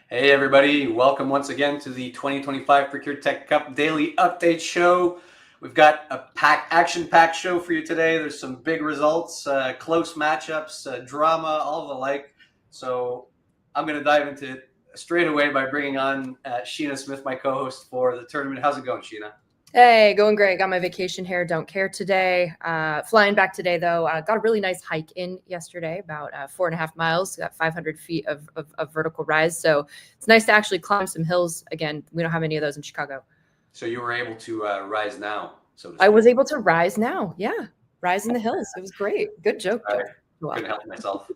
Hey everybody, welcome once again to the 2025 ProcureTech Cup Daily Update Show. We've got a action-packed show for you today. There's some big results, close matchups, drama, all the like. So I'm going to dive into it straight away by bringing on Sheena Smith, my co-host for the tournament. How's it going, Sheena? Hey, going great. Got my vacation here. Don't care today. Flying back today, though. Got a really nice hike in yesterday, about 4.5 miles. Got 500 feet of vertical rise. So it's nice to actually climb some hills again. We don't have any of those in Chicago. So you were able to rise now, so to speak. I was able to rise now. Yeah. Rise in the hills. It was great. Good joke, Joe. Couldn't help myself.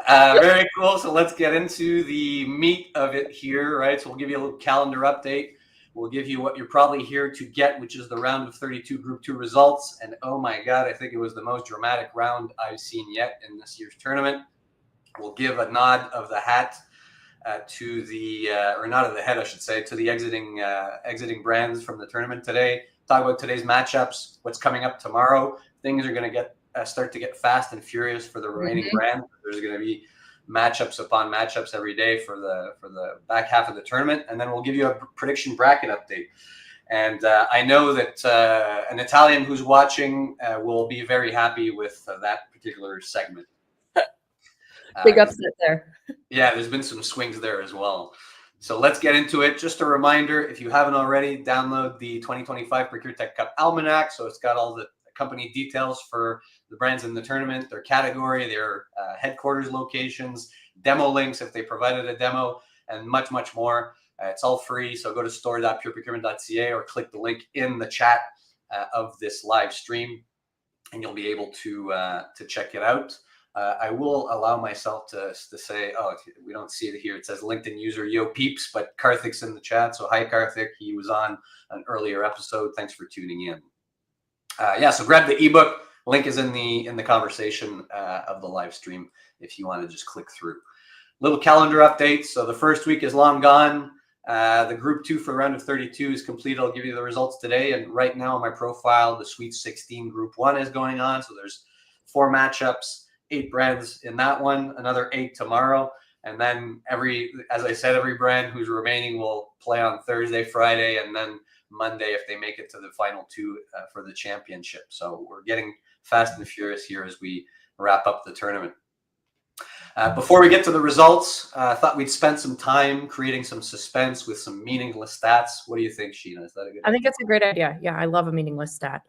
Very cool. So let's get into the meat of it here, right? So we'll give you a little calendar update. We'll give you what you're probably here to get, which is the round of 32 Group 2 results. And oh my God, I think it was the most dramatic round I've seen yet in this year's tournament. We'll give a nod of the hat to the, or not of the head, I should say, to the exiting brands from the tournament today. Talk about today's matchups, what's coming up tomorrow. Things are going to start to get fast and furious for the remaining brands. There's going to be matchups upon matchups every day for the back half of the tournament, and then we'll give you a prediction bracket update. And I know that an Italian who's watching will be very happy with that particular segment. Big upset there. Yeah, there's been some swings there as well. So let's get into it. Just a reminder, if you haven't already, download the 2025 ProcureTech Cup Almanac. So it's got all the company details for the brands in the tournament, their category, their headquarters locations, demo links if they provided a demo, and much, much more. It's all free. So go to store.pureprocurement.ca or click the link in the chat of this live stream, and you'll be able to check it out. I will allow myself to say, oh, we don't see it here. It says LinkedIn user Yo Peeps, but Karthik's in the chat. So hi, Karthik. He was on an earlier episode. Thanks for tuning in. So grab the ebook. Link is in the conversation of the live stream if you want to just click through. Little calendar updates. So the first week is long gone. The Group 2 for the round of 32 is complete. I'll give you the results today. And right now on my profile, the Sweet 16 Group 1 is going on. So there's 4 matchups, 8 brands in that one, another 8 tomorrow. And then as I said, every brand who's remaining will play on Thursday, Friday, and then Monday if they make it to the final 2 for the championship. So we're getting fast and furious here as we wrap up the tournament. Before we get to the results, I thought we'd spend some time creating some suspense with some meaningless stats. What do you think, Sheena? Is that a good idea? I think that's a great idea. Yeah, I love a meaningless stat.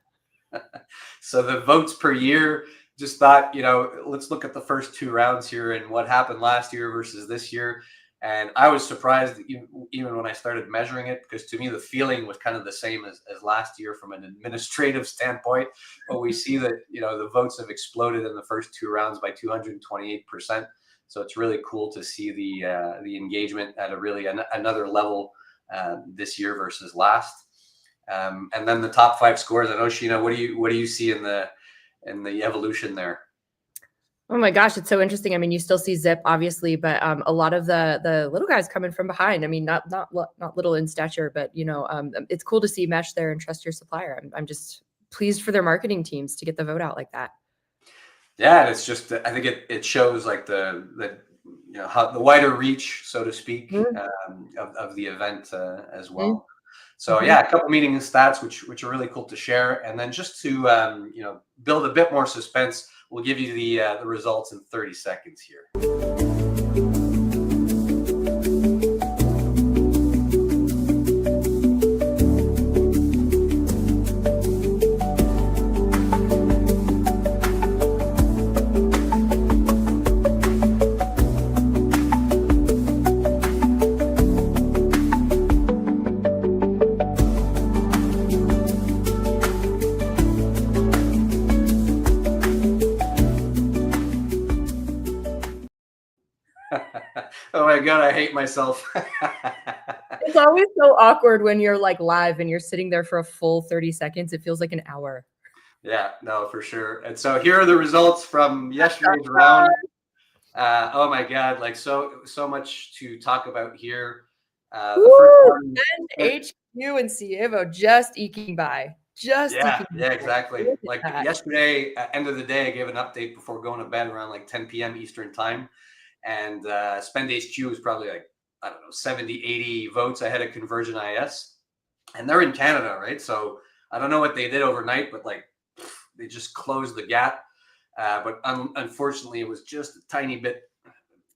So the votes per year, just thought, let's look at the first 2 rounds here and what happened last year versus this year. And I was surprised even when I started measuring it, because to me, the feeling was kind of the same as last year from an administrative standpoint. But we see that, the votes have exploded in the first 2 rounds by 228%. So it's really cool to see the engagement at a really another level this year versus last. And then the top 5 scores. I know, Sheena, what do you see in the evolution there? Oh my gosh, it's so interesting. I mean, you still see Zip, obviously, but a lot of the little guys coming from behind. I mean, not little in stature, but it's cool to see Mesh there and trust your supplier. I'm just pleased for their marketing teams to get the vote out like that. Yeah, it's just, I think it shows like how the wider reach, so to speak, of the event as well. So yeah, a couple meaningless stats which are really cool to share, and then just to build a bit more suspense, we'll give you the results in 30 seconds here. Oh my God, I hate myself. It's always so awkward when you're like live and you're sitting there for a full 30 seconds. It feels like an hour. Yeah, no, for sure. And so here are the results from yesterday's round. Oh my God, like so much to talk about here. The first one, HQ and Cievo just eking by. Yeah, exactly. Like yesterday, at end of the day, I gave an update before going to bed around like 10 p.m. Eastern time. and Spend HQ was probably like, I don't know, 70, 80 votes ahead of Conversion IS. And they're in Canada, right? So I don't know what they did overnight, but like they just closed the gap. But unfortunately, it was just a tiny bit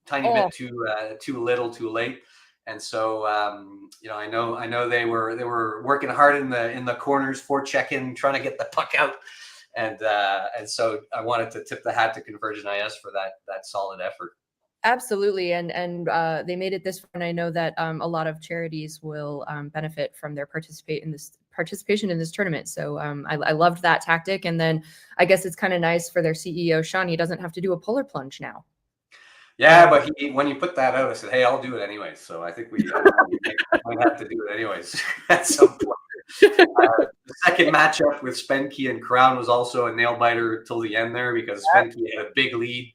too little, too late. And so I know they were working hard in the corners for check-in, trying to get the puck out. And so I wanted to tip the hat to Conversion IS for that solid effort. Absolutely, and they made it this far, and I know that a lot of charities will benefit from their participation in this tournament. So I loved that tactic, and then I guess it's kind of nice for their CEO Sean. He doesn't have to do a polar plunge now. Yeah, but when you put that out, I said, "Hey, I'll do it anyways." So I think we might have to do it anyways at some point. The second matchup with Spenke and Crown was also a nail biter till the end there, because Spenke had a big lead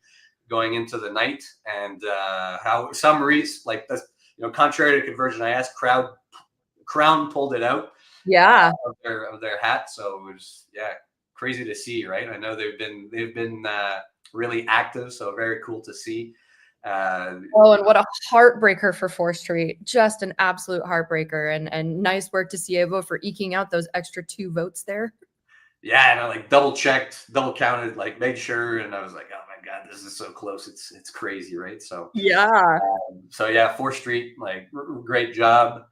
going into the night, and how some reason, like this, contrary to Conversion IS, Crown pulled it out, of their hat. So it was crazy to see, right? I know they've been really active, so very cool to see. And what a heartbreaker for 4th Street, just an absolute heartbreaker, and nice work to Cievo for eking out those extra 2 votes there. Yeah, and I like double checked, double counted, like made sure, and I was like, oh my God, this is so close. It's crazy, right? So yeah. 4th Street, like great job.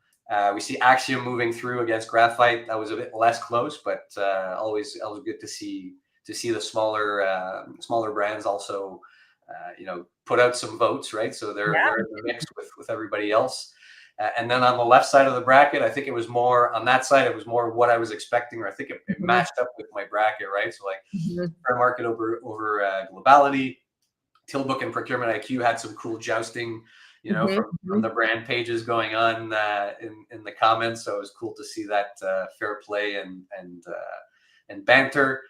We see Axiom moving through against Graphite. That was a bit less close, but always good to see the smaller brands also put out some votes, right? So they're in the mix with everybody else. And then on the left side of the bracket, I think it was more on that side. It was more what I was expecting, or I think it matched up with my bracket, right? So like fair market over globality, Tilbook and Procurement IQ had some cool jousting, from the brand pages going on in the comments. So it was cool to see that fair play and banter.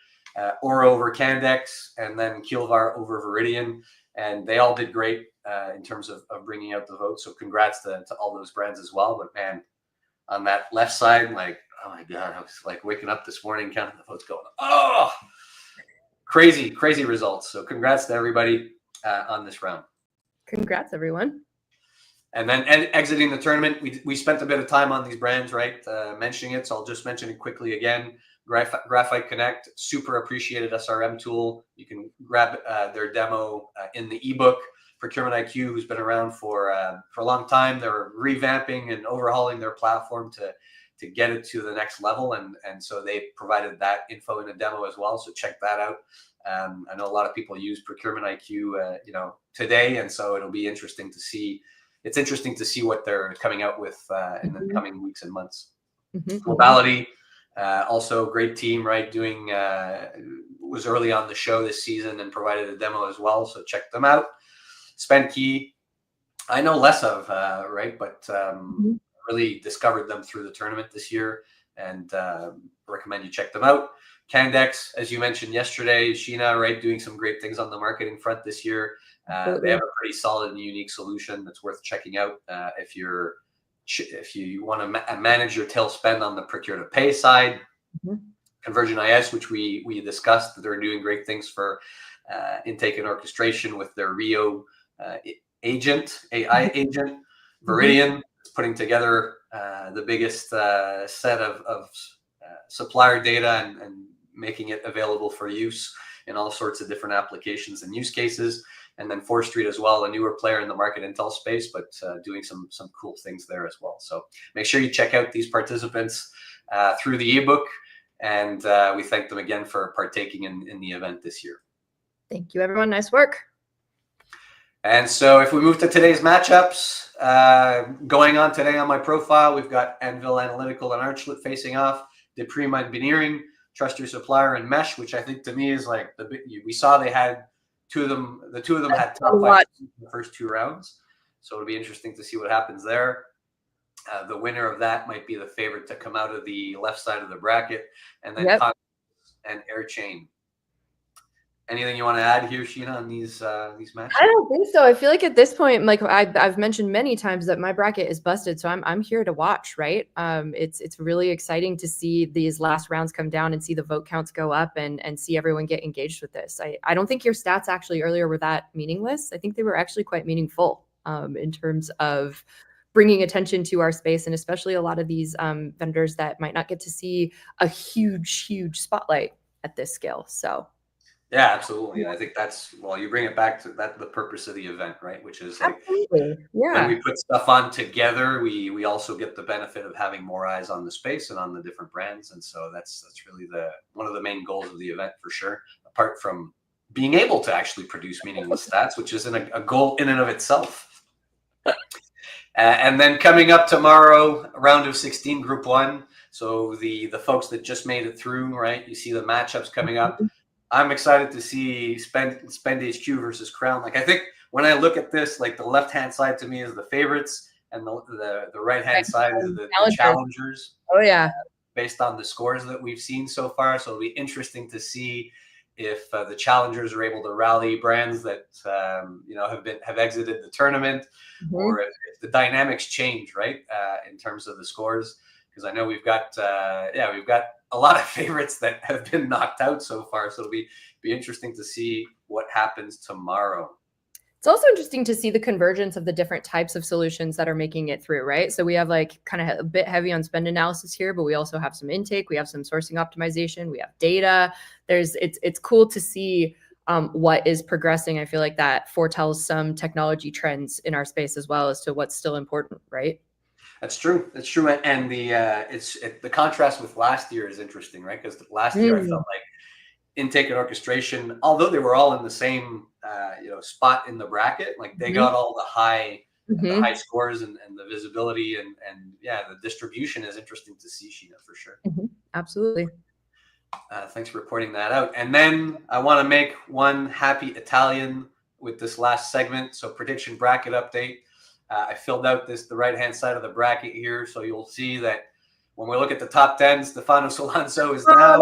Aura over Candex, and then Kielvar over Viridian, and they all did great in terms of bringing out the vote. So congrats to all those brands as well. But man, on that left side, like, oh my God, I was like waking up this morning counting the votes, going, oh, crazy results. So congrats to everybody on this round. Congrats, everyone. And then exiting the tournament, we spent a bit of time on these brands, right? Mentioning it, so I'll just mention it quickly again. Graphite Connect, super appreciated SRM tool. You can grab their demo in the ebook. Procurement IQ, who's been around for a long time, they're revamping and overhauling their platform to get it to the next level, and so they provided that info in a demo as well. So check that out. I know a lot of people use Procurement IQ, today, and so it'll be interesting to see. It's interesting to see what they're coming out with in the coming weeks and months. Globality. Also great team, right? Was early on the show this season and provided a demo as well. So check them out. Spenke, I know less of, right? But really discovered them through the tournament this year, and recommend you check them out. Candex, as you mentioned yesterday, Sheena, right? Doing some great things on the marketing front this year. They have a pretty solid and unique solution that's worth checking out if you want to manage your tail spend on the procure to pay side. Conversion IS, which we discussed, that they're doing great things for intake and orchestration with their Rio AI agent. Viridian is putting together the biggest set of supplier data and making it available for use in all sorts of different applications and use cases. And then 4th Street as well, a newer player in the market intel space, but doing some cool things there as well. So make sure you check out these participants through the ebook, and we thank them again for partaking in the event this year. Thank you, everyone. Nice work. And so if we move to today's matchups, going on today on my profile, we've got Anvil Analytical and Archlet facing off, Deprima Engineering, Trust Your Supplier, and Mesh, which I think to me is like we saw they had the two of them had top 5 in the first 2 rounds. So it'll be interesting to see what happens there. The winner of that might be the favorite to come out of the left side of the bracket, and then and Airchain. Anything you want to add here, Sheena, on these matches? I don't think so. I feel like at this point, like I've mentioned many times that my bracket is busted, so I'm here to watch, right? It's really exciting to see these last rounds come down and see the vote counts go up and see everyone get engaged with this. I don't think your stats actually earlier were that meaningless. I think they were actually quite meaningful in terms of bringing attention to our space, and especially a lot of these vendors that might not get to see a huge spotlight at this scale. So. Yeah, absolutely. And I think that's, well, you bring it back to that, the purpose of the event, right? Which is like Absolutely. when Yeah. we put stuff on together, we also get the benefit of having more eyes on the space and on the different brands. And so that's really one of the main goals of the event for sure, apart from being able to actually produce meaningless stats, which isn't a goal in and of itself. And then coming up tomorrow, round of 16, Group 1. So the folks that just made it through, right? You see the matchups coming up. I'm excited to see Spend HQ versus Crown. Like, I think when I look at this, like the left-hand side to me is the favorites, and the right-hand side is the challengers. Oh yeah. Based on the scores that we've seen so far. So it'll be interesting to see if the challengers are able to rally brands that have exited the tournament, or if the dynamics change, right, in terms of the scores. Because I know we've got a lot of favorites that have been knocked out so far. So it'll be interesting to see what happens tomorrow. It's also interesting to see the convergence of the different types of solutions that are making it through, right? So we have like kind of a bit heavy on spend analysis here, but we also have some intake, we have some sourcing optimization, we have data. It's cool to see what is progressing. I feel like that foretells some technology trends in our space as well as to what's still important, right? That's true. That's true. And the contrast with last year is interesting, right? Because last year I felt like intake and orchestration, although they were all in the same spot in the bracket, like they got all the high scores and the visibility and yeah, the distribution is interesting to see, Sheena, for sure. Absolutely. Thanks for pointing that out. And then I want to make one happy Italian with this last segment. So prediction bracket update. I filled out the right-hand side of the bracket here. So you'll see that when we look at the top 10, Stefano Solanzo is now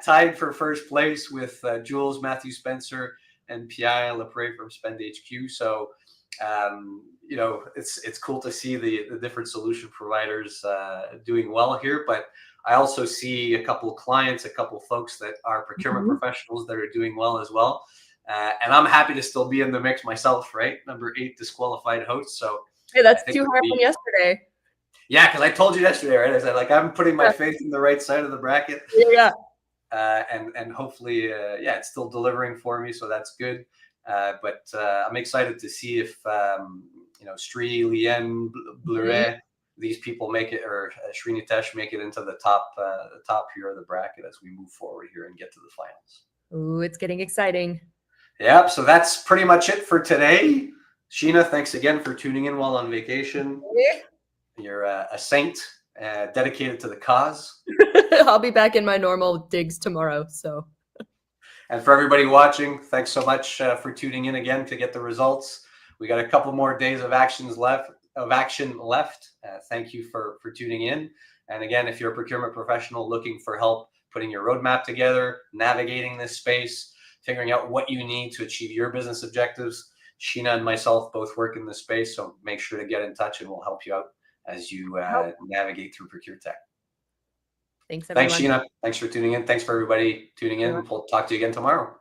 tied for first place with Jules, Matthew Spencer, and Pierre Lepre from Spend HQ. So, it's cool to see the different solution providers doing well here. But I also see a couple of clients, a couple of folks that are procurement professionals that are doing well as well. And I'm happy to still be in the mix myself, right? Number 8 disqualified host. So hey, that's 2 higher from yesterday. Yeah, because I told you yesterday, right? I said, like, I'm putting my faith in the right side of the bracket. Yeah. And hopefully, it's still delivering for me, so that's good. But I'm excited to see if Sri, Lien, Bleuret, these people make it, or Srinitesh make it into the top here of the bracket as we move forward here and get to the finals. Ooh, it's getting exciting. Yeah, so that's pretty much it for today. Sheena, thanks again for tuning in while on vacation. You're a saint, dedicated to the cause. I'll be back in my normal digs tomorrow. So, and for everybody watching, thanks so much for tuning in again to get the results. We got a couple more days of action left. Thank you for tuning in. And again, if you're a procurement professional looking for help putting your roadmap together, navigating this space, figuring out what you need to achieve your business objectives, Sheena and myself both work in this space. So make sure to get in touch and we'll help you out as you navigate through ProcureTech. Thanks, everyone. Thanks, Sheena. Thanks for tuning in. Thanks for everybody tuning in. We'll talk to you again tomorrow.